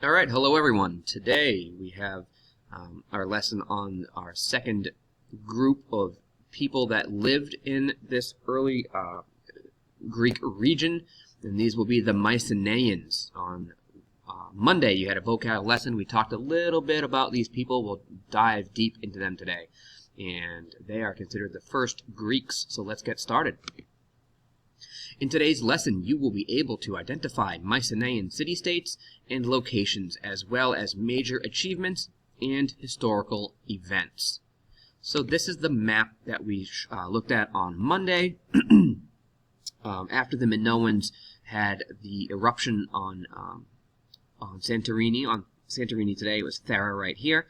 All right, hello everyone. Today we have our lesson on our second group of people that lived in this early Greek region, and these will be the Mycenaeans. On Monday you had a vocab lesson. We talked a little bit about these people. We'll dive deep into them today, and they are considered the first Greeks, so let's get started. In today's lesson, you will be able to identify Mycenaean city-states and locations, as well as major achievements and historical events. So this is the map that we looked at on Monday. After the Minoans had the eruption on Santorini. On Santorini today, it was Thera right here.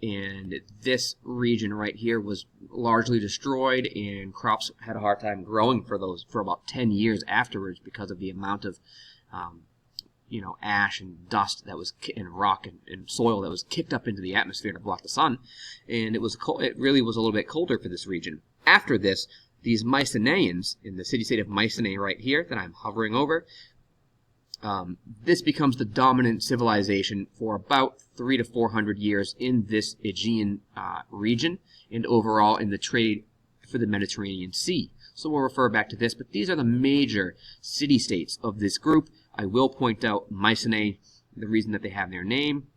And this region right here was largely destroyed, and crops had a hard time growing for about 10 years afterwards because of the amount of ash and dust that was and rock and soil that was kicked up into the atmosphere to block the sun, and it was cold. It really was a little bit colder for this region. After this, these Mycenaeans in the city-state of Mycenae right here that I'm hovering over, this becomes the dominant civilization for about 300 to 400 years in this Aegean region, and overall in the trade for the Mediterranean Sea. So we'll refer back to this, but these are the major city-states of this group. I will point out Mycenae, the reason that they have their name,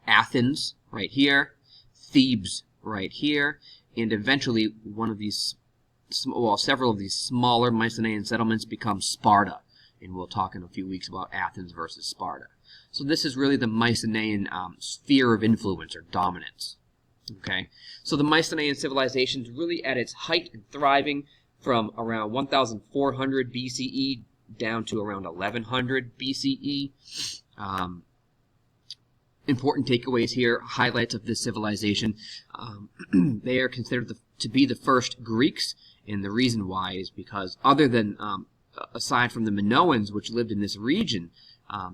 Athens right here, Thebes right here, and eventually several of these smaller Mycenaean settlements become Sparta. And we'll talk in a few weeks about Athens versus Sparta. So this is really the Mycenaean sphere of influence or dominance. Okay, so the Mycenaean civilization is really at its height and thriving from around 1400 BCE down to around 1100 BCE. Important takeaways here, highlights of this civilization. They are considered to be the first Greeks, and the reason why is because other than aside from the Minoans, which lived in this region,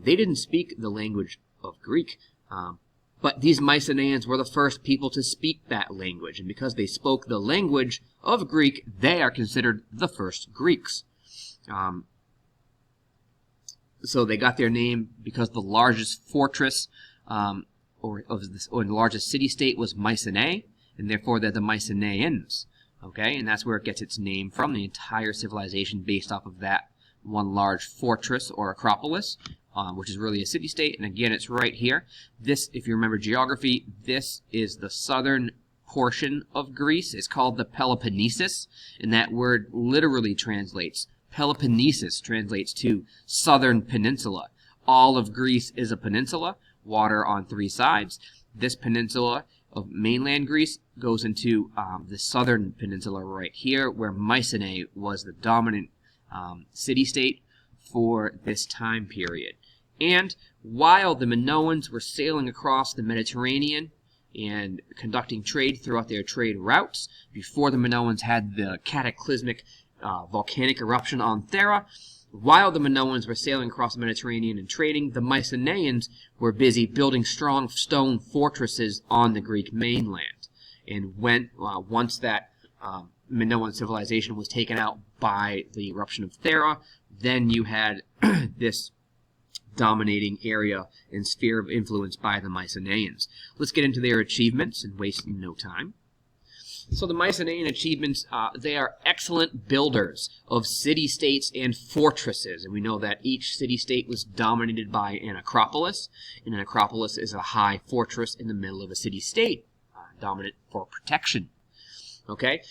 they didn't speak the language of Greek, but these Mycenaeans were the first people to speak that language, and because they spoke the language of Greek, they are considered the first Greeks. So they got their name because the largest fortress or the largest city-state was Mycenae, and therefore they're the Mycenaeans. Okay, and that's where it gets its name from, the entire civilization based off of that one large fortress or acropolis, which is really a city-state. And again, it's right here. This, if you remember geography, this is the southern portion of Greece. It's called the Peloponnesus, and that word literally translates, Peloponnesus translates to southern peninsula. All of Greece is a peninsula, water on three sides. This peninsula of mainland Greece goes into the southern peninsula right here, where Mycenae was the dominant city-state for this time period. And while the Minoans were sailing across the Mediterranean and conducting trade throughout their trade routes, before the Minoans had the cataclysmic volcanic eruption on Thera, while the Minoans were sailing across the Mediterranean and trading, the Mycenaeans were busy building strong stone fortresses on the Greek mainland. And once that Minoan civilization was taken out by the eruption of Thera, then you had this dominating area and sphere of influence by the Mycenaeans. Let's get into their achievements and waste no time. So the Mycenaean achievements, they are excellent builders of city-states and fortresses. And we know that each city-state was dominated by an acropolis. And an acropolis is a high fortress in the middle of a city-state, dominant for protection. Okay?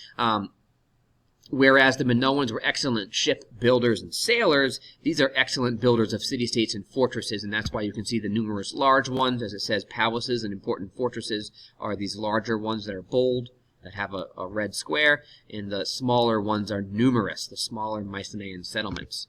Whereas the Minoans were excellent ship builders and sailors, these are excellent builders of city-states and fortresses, and that's why you can see the numerous large ones. As it says, palaces and important fortresses are these larger ones that are bold, that have a red square, and the smaller ones are numerous, the smaller Mycenaean settlements.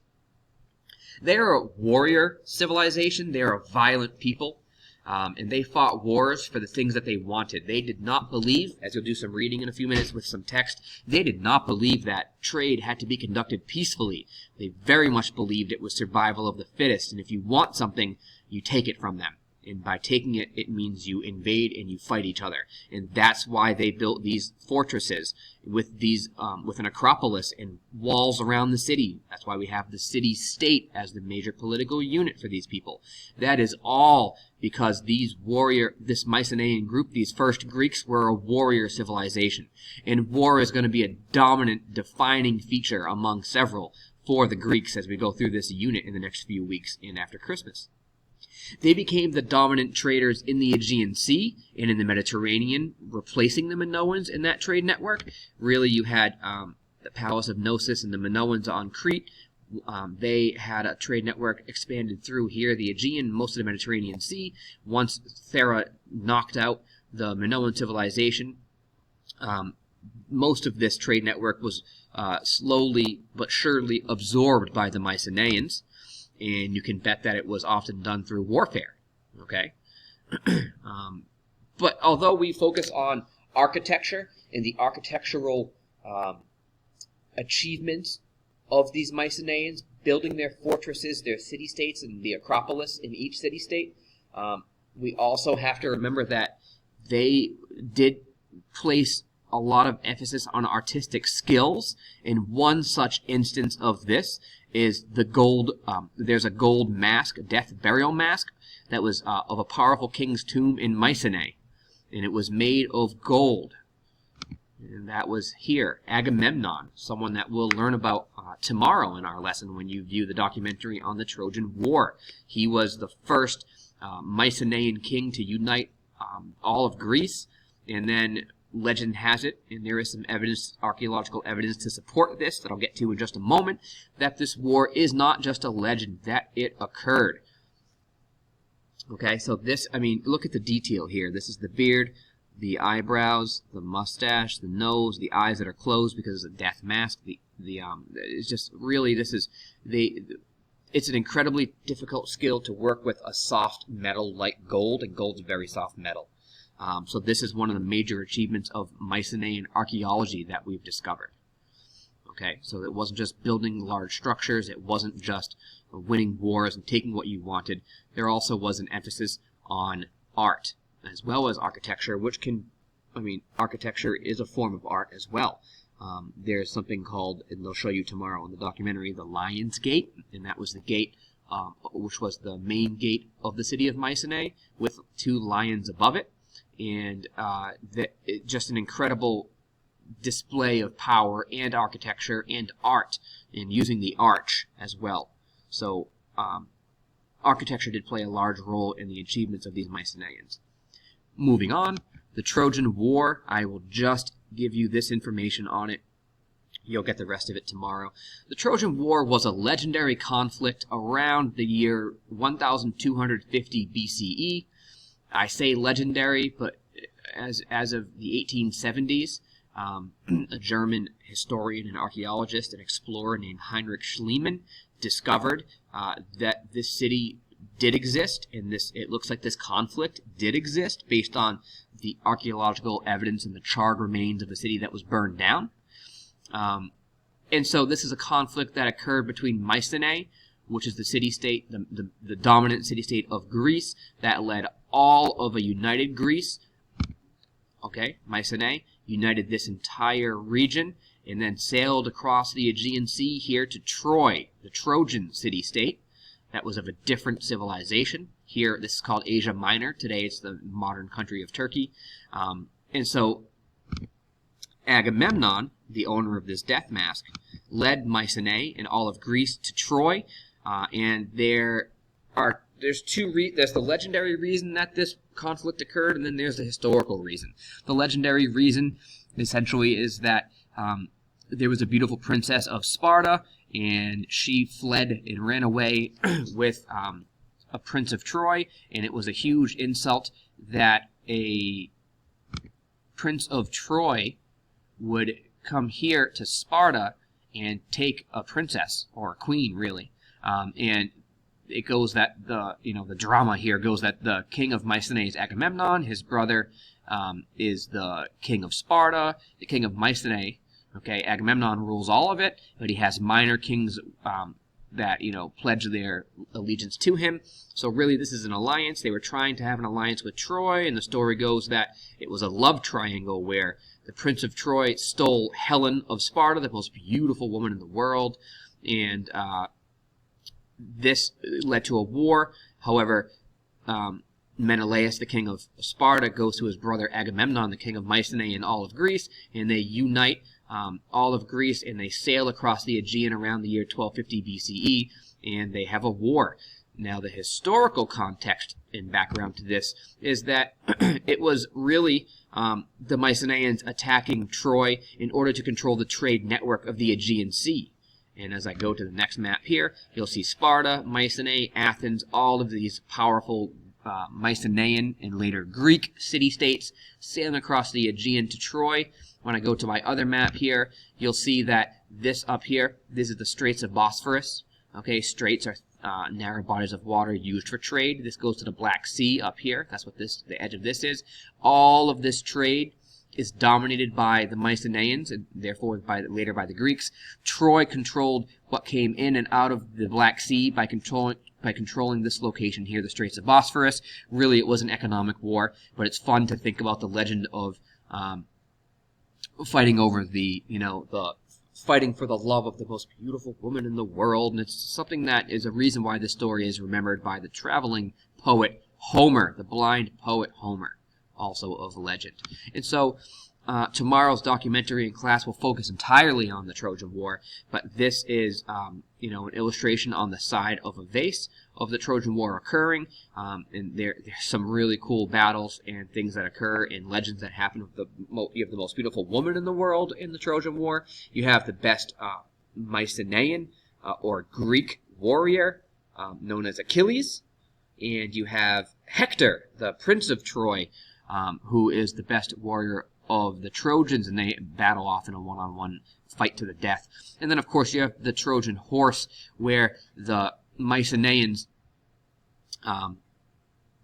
They are a warrior civilization. They are a violent people, and they fought wars for the things that they wanted. They did not believe, as you'll do some reading in a few minutes with some text, they did not believe that trade had to be conducted peacefully. They very much believed it was survival of the fittest, and if you want something, you take it from them. And by taking it, it means you invade and you fight each other. And that's why they built these fortresses with these with an acropolis and walls around the city. That's why we have the city-state as the major political unit for these people. That is all because this Mycenaean group, these first Greeks, were a warrior civilization. And war is going to be a dominant, defining feature among several for the Greeks as we go through this unit in the next few weeks and after Christmas. They became the dominant traders in the Aegean Sea and in the Mediterranean, replacing the Minoans in that trade network. Really, you had the Palace of Knossos and the Minoans on Crete. They had a trade network expanded through here, the Aegean, most of the Mediterranean Sea. Once Thera knocked out the Minoan civilization, most of this trade network was slowly but surely absorbed by the Mycenaeans. And you can bet that it was often done through warfare, okay? But although we focus on architecture and the architectural achievements of these Mycenaeans, building their fortresses, their city-states, and the Acropolis in each city-state, we also have to remember that they did place a lot of emphasis on artistic skills, and one such instance of this is the gold. There's a gold mask, a death burial mask, that was of a powerful king's tomb in Mycenae, and it was made of gold. And that was here, Agamemnon, someone that we'll learn about tomorrow in our lesson when you view the documentary on the Trojan War. He was the first Mycenaean king to unite all of Greece, and then legend has it, and there is some evidence, archaeological evidence to support this that I'll get to in just a moment, that this war is not just a legend, that it occurred. Okay, so this, I mean, look at the detail here. This is the beard, the eyebrows, the mustache, the nose, the eyes that are closed because it's a death mask. It's just really, it's an incredibly difficult skill to work with a soft metal like gold, and gold's a very soft metal. So this is one of the major achievements of Mycenaean archaeology that we've discovered. Okay, so it wasn't just building large structures, it wasn't just winning wars and taking what you wanted. There also was an emphasis on art as well as architecture, which architecture is a form of art as well. There's something called, and they'll show you tomorrow in the documentary, the Lion's Gate, and that was the gate which was the main gate of the city of Mycenae with two lions above it. And just an incredible display of power and architecture and art, and using the arch as well. So architecture did play a large role in the achievements of these Mycenaeans. Moving on, the Trojan War, I will just give you this information on it. You'll get the rest of it tomorrow. The Trojan War was a legendary conflict around the year 1250 BCE. I say legendary, but as of the 1870s, a German historian and archaeologist and explorer named Heinrich Schliemann discovered that this city did exist, and it looks like this conflict did exist based on the archaeological evidence and the charred remains of the city that was burned down. And so this is a conflict that occurred between Mycenae, which is the city-state, the dominant city-state of Greece, that led all of a united Greece. Okay, Mycenae united this entire region and then sailed across the Aegean Sea here to Troy, the Trojan city-state. That was of a different civilization. Here, this is called Asia Minor. Today, it's the modern country of Turkey. And so Agamemnon, the owner of this death mask, led Mycenae and all of Greece to Troy. And there's the legendary reason that this conflict occurred, and then there's the historical reason. The legendary reason, essentially, is that there was a beautiful princess of Sparta, and she fled and ran away with a prince of Troy, and it was a huge insult that a prince of Troy would come here to Sparta and take a princess, or a queen, really. And it goes that the drama here goes that the king of Mycenae is Agamemnon, his brother is the king of Sparta, the king of Mycenae. Okay, Agamemnon rules all of it, but he has minor kings that pledge their allegiance to him. So really, this is an alliance. They were trying to have an alliance with Troy, and the story goes that it was a love triangle where the Prince of Troy stole Helen of Sparta, the most beautiful woman in the world, and this led to a war. However, Menelaus, the king of Sparta, goes to his brother Agamemnon, the king of Mycenae and all of Greece, and they unite all of Greece, and they sail across the Aegean around the year 1250 BCE, and they have a war. Now, the historical context and background to this is that it was really the Mycenaeans attacking Troy in order to control the trade network of the Aegean Sea. And as I go to the next map here, you'll see Sparta, Mycenae, Athens, all of these powerful Mycenaean and later Greek city-states sailing across the Aegean to Troy. When I go to my other map here, you'll see that this up here, this is the Straits of Bosphorus. Okay, straits are narrow bodies of water used for trade. This goes to the Black Sea up here. That's what the edge of this is. All of this trade is dominated by the Mycenaeans, and therefore later by the Greeks. Troy controlled what came in and out of the Black Sea by controlling this location here, the Straits of Bosphorus. Really, it was an economic war, but it's fun to think about the legend of fighting over the fighting for the love of the most beautiful woman in the world, and it's something that is a reason why this story is remembered by the traveling poet Homer, the blind poet Homer, also of legend. And so tomorrow's documentary in class will focus entirely on the Trojan War, but this is an illustration on the side of a vase of the Trojan War occurring, and there's some really cool battles and things that occur in legends that happen. You have the most beautiful woman in the world in the Trojan War. You have the best Mycenaean or Greek warrior known as Achilles, and you have Hector, the Prince of Troy, who is the best warrior of the Trojans, and they battle off in a one-on-one fight to the death. And then, of course, you have the Trojan horse, where the Mycenaeans,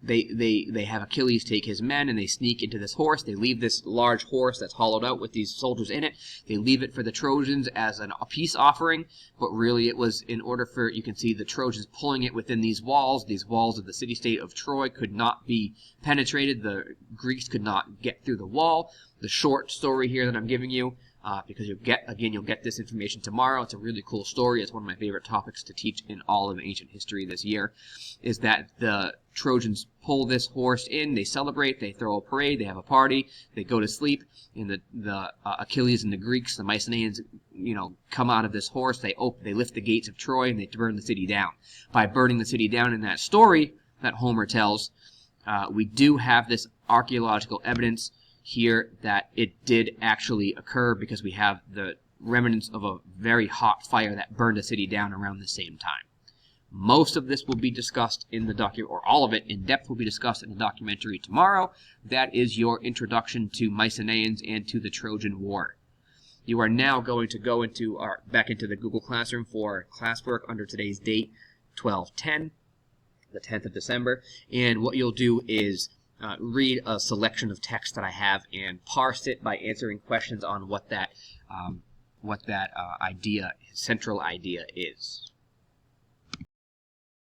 they have Achilles take his men, and they sneak into this horse. They leave this large horse that's hollowed out with these soldiers in it. They leave it for the Trojans as a peace offering, but really it was in order for, you can see the Trojans pulling it within these walls. These walls of the city-state of Troy could not be penetrated. The Greeks could not get through the wall. The short story here that I'm giving you, because you'll get this information tomorrow. It's a really cool story. It's one of my favorite topics to teach in all of ancient history this year, is that the Trojans pull this horse in, they celebrate, they throw a parade, they have a party, they go to sleep, and the Achilles and the Greeks, the Mycenaeans, come out of this horse, they lift the gates of Troy, and they burn the city down. By burning the city down in that story that Homer tells, we do have this archaeological evidence here that it did actually occur, because we have the remnants of a very hot fire that burned a city down around the same time. Most of this will be discussed in the document, or all of it in depth will be discussed in the documentary tomorrow. That is your introduction to Mycenaeans and to the Trojan War. You are now going to go back into the Google Classroom for classwork under today's date, 12/10, the 10th of December, and what you'll do is read a selection of text that I have and parse it by answering questions on what that central idea is.